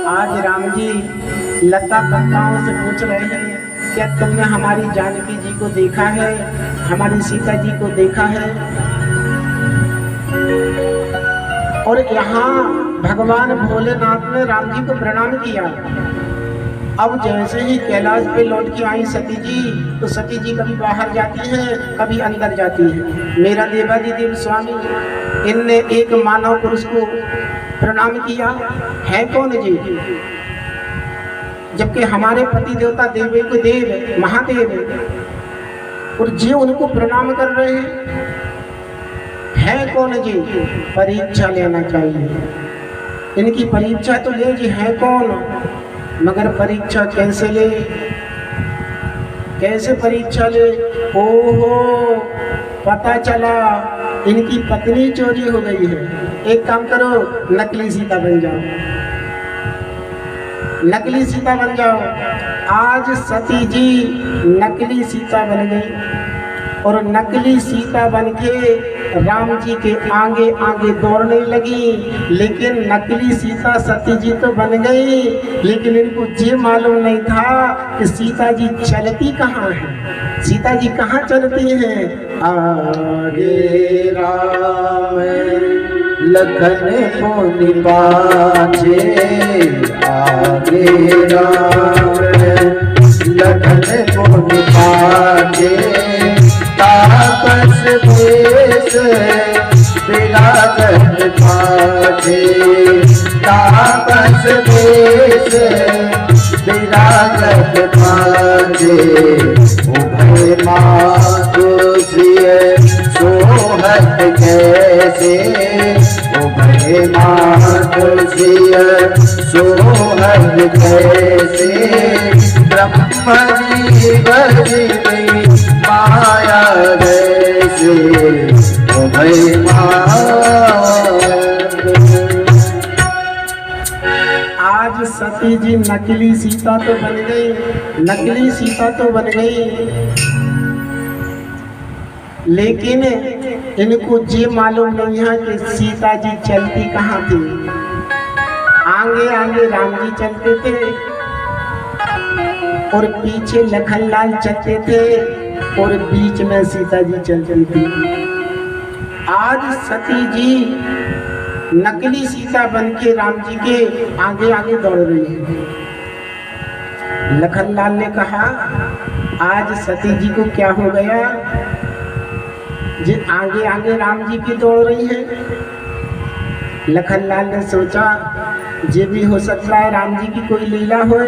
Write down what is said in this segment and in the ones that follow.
आज राम जी लता पत्ताओं से पूछ रहे हैं, क्या तुमने हमारी जानकी जी को देखा है, हमारी सीता जी को देखा है? और यहाँ भगवान भोलेनाथ ने राम जी को प्रणाम किया। अब जैसे ही कैलाश पे लौट के आई सती जी, तो सती जी कभी बाहर जाती हैं, कभी अंदर जाती है। मेरा देवादिदेव स्वामी इनने एक मानव पुरुष को प्रणाम किया, है कौन जी? जबकि हमारे पति देवता देवे को देव महादेव, और जी उनको प्रणाम कर रहे हैं, है कौन जी? परीक्षा लेना चाहिए, इनकी परीक्षा तो ले जी, है कौन? मगर परीक्षा कैसे ले, कैसे परीक्षा ले? ओहो, पता चला इनकी पत्नी चोरी हो गई है। एक काम करो, नकली सीता बन जाओ, नकली सीता बन जाओ। आज सती जी नकली सीता बन गई, और नकली सीता बन के राम जी के आगे आगे दौड़ने लगी। लेकिन नकली सीता सती जी तो बन गई, लेकिन इनको ये मालूम नहीं था कि सीता जी चलती कहाँ है, सीता जी कहाँ चलती हैं। आगे राम लखन को निभाए, आगे राम लखन को निभाए, तापस देश विराजत पाजे, तापस देश विराजत पाजे। उभय माधुर्य सोहत कैसे, उभय माधुर्य सोहत कैसे, ब्रह्म जी माया जैसे उभय आज सती जी नकली सीता तो बन गई, नकली सीता तो बन गई, लेकिन इनको ये मालूम नहीं है कि सीता जी चलती कहाँ थी। आगे आगे राम जी चलते थे और पीछे लखनलाल चलते थे, और बीच में सीता जी चलती थी। आज सती जी नकली सीता बन के राम जी के आगे आगे दौड़ रही है। लखनलाल ने कहा, आज सती जी को क्या हो गया, जी आगे आगे राम जी की दौड़ रही है। लखनलाल ने सोचा, ये भी हो सकता है राम जी की कोई लीला हो।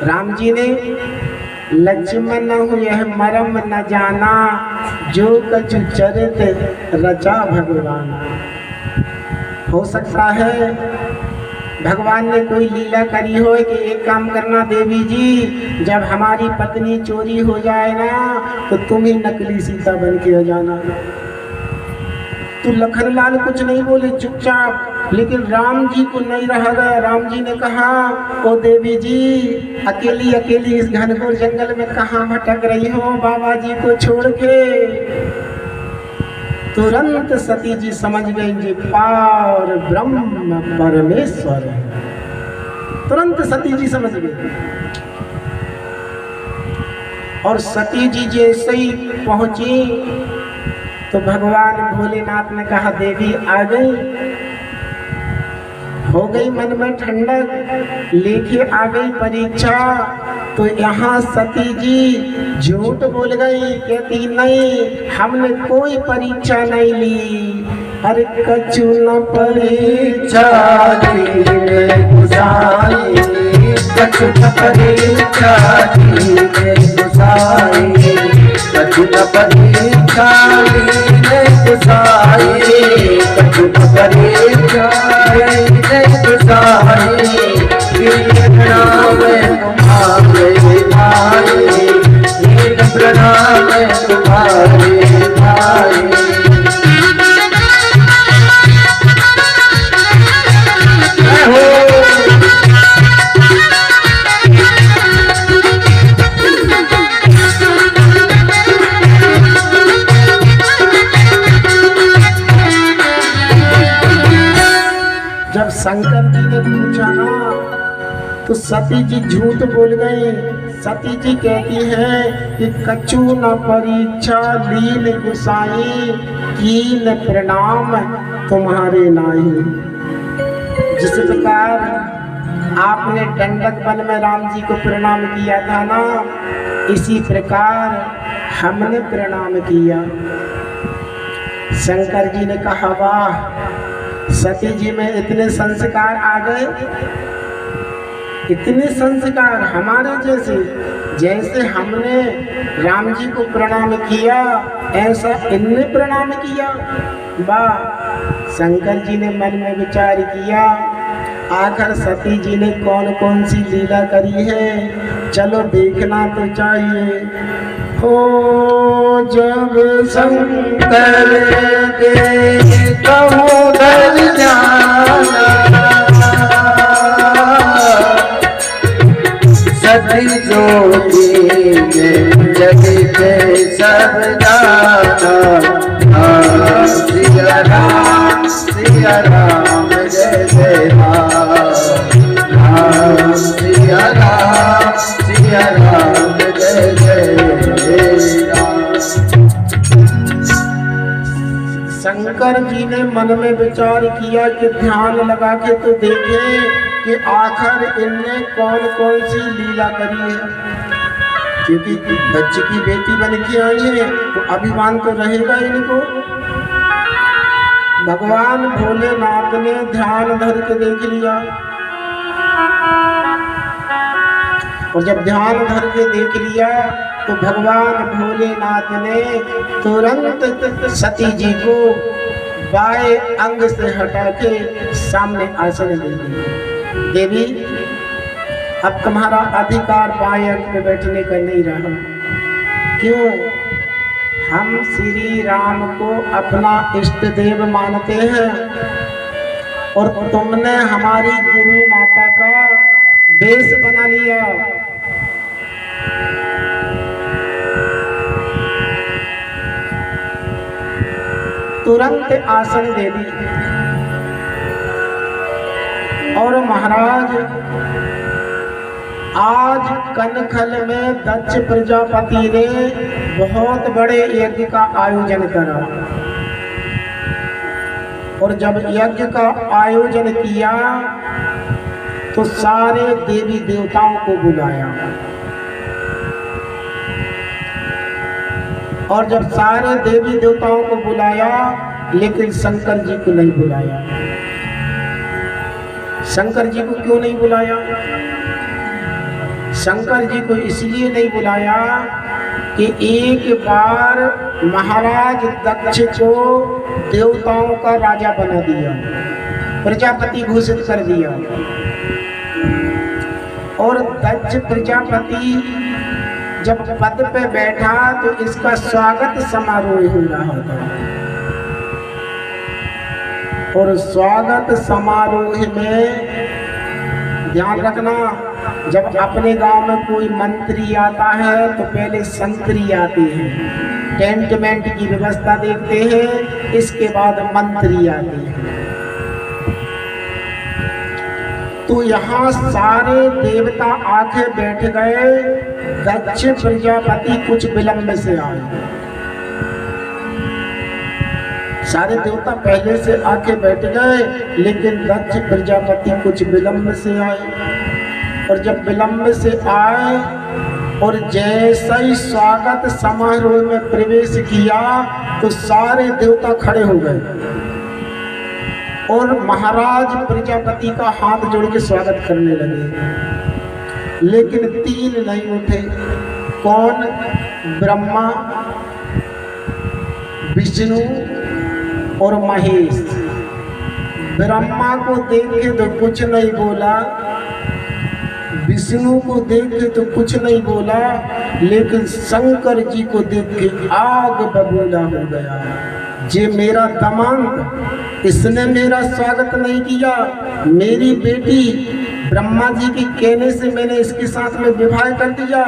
राम जी ने, लक्ष्मण हो यह मरम न जाना, जो कछु चरित रचा भगवान। हो सकता है भगवान ने कोई लीला करी हो कि एक काम करना देवी जी, जब हमारी पत्नी चोरी हो जाए ना, तो तुम ही नकली सीता बन के हो जाना। तो लखनलाल कुछ नहीं बोले, चुपचाप। लेकिन राम जी को नहीं रहा गया। राम जी ने कहा, ओ देवी जी, अकेली अकेली इस घनघोर जंगल में कहाँ भटक रही हो बाबा जी को छोड़ के? तुरंत सती जी समझ गई जी पार ब्रह्म परमेश्वर। तुरंत सती जी समझ गई, और सती जी जैसे ही पहुंची तो भगवान भोलेनाथ ने कहा, देवी आ गई। हो गई मन में ठंडक, लेके आ गई परीक्षा। तो यहाँ सती जी झूठ बोल गई, कहती नहीं हमने कोई परीक्षा नहीं ली। अरे कछु न परीक्षा दी गुसाई, कछु न परीक्षा दी गुसाई, कछु न परीक्षा दी गुसाई, कछु न परीक्षा दी गुसाई। प्रणाम तुम्हारे भाई, प्रणाम तुम्हारे भाई। पूछा ना तो सती जी झूठ बोल गई। सती जी कहती है कि कछु न परीक्षा लीन गुसाई, कीन प्रणाम तुम्हारे नाही। जिस प्रकार आपने दंडक वन में राम जी को प्रणाम किया था ना, इसी प्रकार हमने प्रणाम किया। शंकर जी ने कहा वाह, सती जी में इतने संस्कार आ गए, इतने संस्कार हमारे जैसे। जैसे हमने राम जी को प्रणाम किया ऐसा इनने प्रणाम किया। वाह, शंकर जी ने मन में विचार किया आखिर सती जी ने कौन कौन सी लीला करी है, चलो देखना तो चाहिए। हो जब शंकर के कहोदर जाना, सती ज्योति जगत सब जाना। सिया राम जय जय राम, सिया राम जय जय राम। शंकर जी ने मन में विचार किया कि ध्यान लगा के तो देखे कि आखिर इनने कौन कौन सी लीला करी है। क्योंकि बच्चे की बेटी बन के आई है तो अभिमान तो रहेगा इनको। भगवान भोलेनाथ ने ध्यान धर के देख लिया, और जब ध्यान धर के देख लिया तो भगवान भोलेनाथ ने तुरंत सती जी को बाएं अंग से हटा के सामने आसन दे दिया। देवी, अब तुम्हारा अधिकार बाएं अंग पे बैठने का नहीं रहा। क्यों? हम श्री राम को अपना इष्ट देव मानते हैं और तुमने हमारी गुरु माता का वेश बना लिया। तुरंत आसन दे दी। और महाराज, आज कनखल में दक्ष प्रजापति ने बहुत बड़े यज्ञ का आयोजन करा, और जब यज्ञ का आयोजन किया तो सारे देवी देवताओं को बुलाया, और जब सारे देवी देवताओं को बुलाया लेकिन शंकर जी को नहीं बुलाया। शंकर जी को क्यों नहीं बुलाया? शंकर जी को इसलिए नहीं बुलाया कि एक बार महाराज दक्ष को देवताओं का राजा बना दिया, प्रजापति घोषित कर दिया, और दक्ष प्रजापति जब पद पे बैठा तो इसका स्वागत समारोह हो रहा था। और स्वागत समारोह में ध्यान रखना, जब अपने गांव में कोई मंत्री आता है तो पहले संतरी आते हैं, टेंट मेंट की व्यवस्था देखते हैं, इसके बाद मंत्री आते हैं। तो यहाँ सारे देवता आके बैठ गए, दक्ष प्रजापति कुछ विलंब से आए। सारे देवता पहले से आके बैठ गए लेकिन दक्ष प्रजापति कुछ विलंब से आए। और जब विलंब से आए और जैसा ही स्वागत समारोह में प्रवेश किया तो सारे देवता खड़े हो गए और महाराज प्रजापति का हाथ जोड़ के स्वागत करने लगे। लेकिन तीन नहीं उठे। कौन? ब्रह्मा, विष्णु और महेश। ब्रह्मा को देख के तो कुछ नहीं बोला, विष्णु को देख के तो कुछ नहीं बोला, लेकिन शंकर जी को देख के आग बबूला हो गया। जे मेरा दामाद, इसने मेरा स्वागत नहीं किया। मेरी बेटी ब्रह्मा जी के कहने से मैंने इसके साथ में विवाह कर दिया।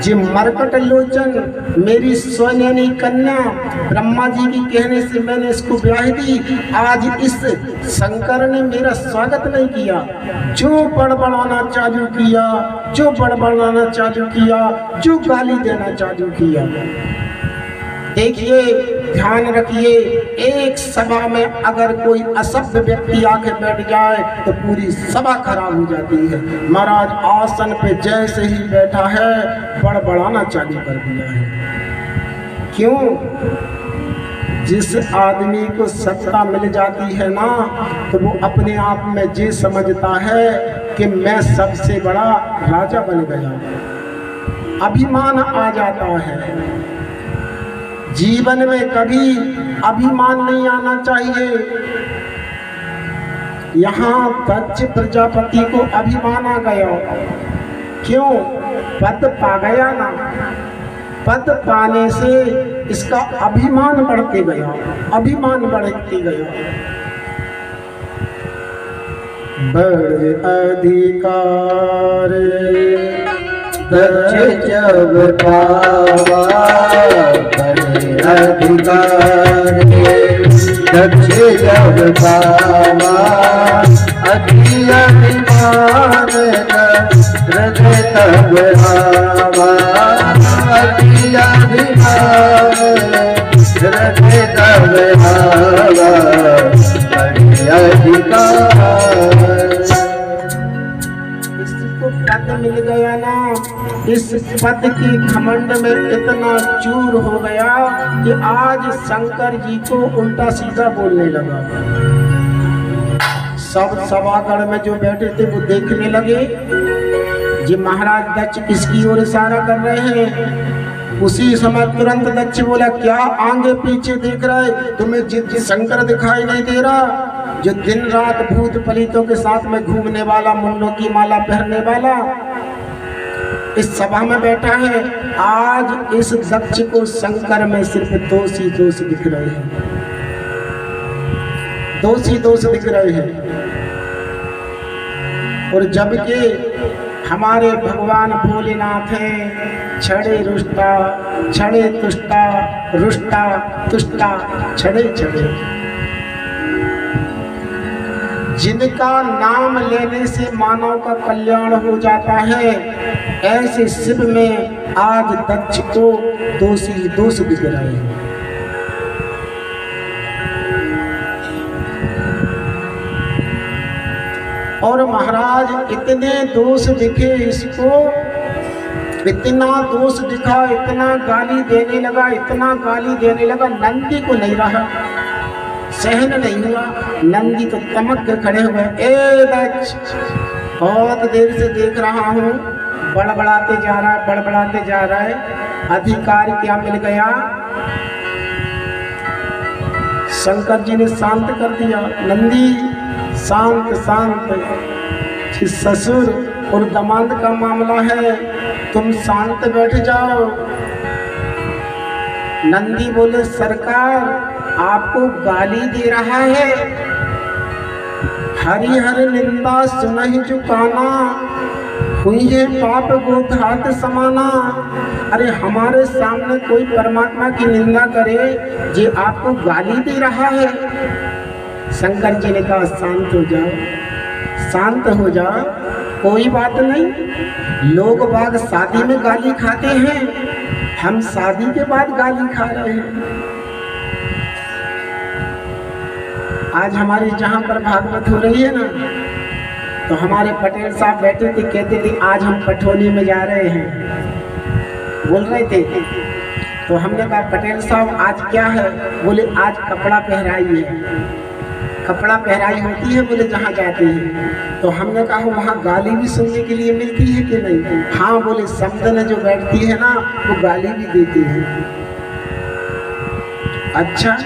जे मरकट लोचन, मेरी सोनेनी कन्या, ब्रह्मा जी के कहने से मैंने इसको ब्याह दी। आज इस शंकर ने मेरा स्वागत नहीं किया। जो बड़बड़ाना चालू किया, जो बड़बड़ाना चालू किया, जो गाली देना चालू किया। देखिए, ध्यान रखिए, एक सभा में अगर कोई असभ्य व्यक्ति आके बैठ जाए तो पूरी सभा खराब हो जाती है। महाराज आसन पे जैसे ही बैठा है बड़बड़ाना चालू कर दिया है। क्यों? जिस आदमी को सत्ता मिल जाती है ना, तो वो अपने आप में ये समझता है कि मैं सबसे बड़ा राजा बन गया। अभिमान आ जाता है। जीवन में कभी अभिमान नहीं आना चाहिए। यहाँ दक्ष प्रजापति को अभिमान आ गया। क्यों? पद पा गया ना। पद पाने से इसका अभिमान बढ़ते गया, अभिमान बढ़ते गया। बड़े अधिकार दक्ष जब पावा, बड़े अधिकार दक्ष जब पावा, अति अभिमान हृदय तब आवा, अति अभिमान हृदय तब आवा, बड़े अधिकार। पद मिल गया ना, इस पद की घमंड में इतना चूर हो गया कि आज शंकर जी को उल्टा सीधा बोलने लगा। सब सभागढ़ में जो बैठे थे वो देखने लगे जी महाराज दक्ष किसकी ओर इशारा कर रहे हैं। उसी समय तुरंत दक्ष बोला, क्या आगे पीछे देख रहा है? तुम्हें जित शंकर दिखाई नहीं दे रहा, जो दिन रात भूत पलितों के साथ में घूमने वाला, मुंडों की माला पहनने वाला इस सभा में बैठा है। आज इस दक्ष को शंकर में सिर्फ दोष ही दोष दिख रहे हैं, दोष ही दोष दिख रहे हैं। और जबकि हमारे भगवान भोलेनाथ हैं, छड़े रुष्टा, छड़े तुष्टा, रुष्टा तुष्टा, छड़े छड़े। जिनका नाम लेने से मानव का कल्याण हो जाता है, ऐसे शिव में आज दक्ष को दोषी दोष दिख रहे हैं। और महाराज इतने दोष दिखे इसको, इतना दोष दिखा, इतना गाली देने लगा, इतना गाली देने लगा, नंदी को नहीं रहा, सहन नहीं हुआ। नंदी तो तमक के खड़े हुए, ए दक्ष, बहुत देर से देख रहा हूँ, बड़बड़ाते जा रहा है, बड़बड़ाते जा रहा है, अधिकार क्या मिल गया? शंकर जी ने शांत कर दिया। नंदी शांत शांत, ससुर और दामाद का मामला है, तुम शांत बैठ जाओ। नंदी बोले, सरकार आपको गाली दे रहा है, हरि हरि निंदा सुनहि चुकाना, हुई है पाप गोघात समाना। अरे हमारे सामने कोई परमात्मा की निंदा करे, जे आपको गाली दे रहा है। शंकर जी ने कहा, शांत हो जाओ, शांत हो जाओ, कोई बात नहीं। लोग बाग शादी में गाली खाते हैं, हम शादी के बाद गाली खा रहे हैं। आज हमारी जहाँ पर भागवत हो रही है ना, तो हमारे पटेल साहब बैठे थे, कहते थे आज हम पटोली में जा रहे हैं, बोल रहे थे। तो हमने कहा, पटेल साहब आज क्या है? बोले आज कपड़ा पहराई है। कपड़ा पहराई होती है बोले जहाँ जाते हैं। तो हमने कहा वहाँ गाली भी सुनने के लिए मिलती है कि नहीं? हाँ बोले, समदन जो बैठती है ना वो गाली भी देती है। अच्छा,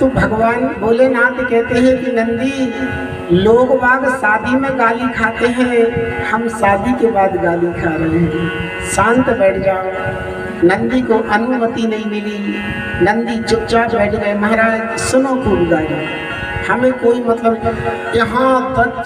तो भगवान भोलेनाथ कहते हैं कि नंदी, लोग बाग शादी में गाली खाते हैं, हम शादी के बाद गाली खा रहे हैं, शांत बैठ जाओ। नंदी को अनुमति नहीं मिली। नंदी चुपचाप बैठ गए। महाराज सुनो खूब गाय, हमें कोई मतलब यहाँ तक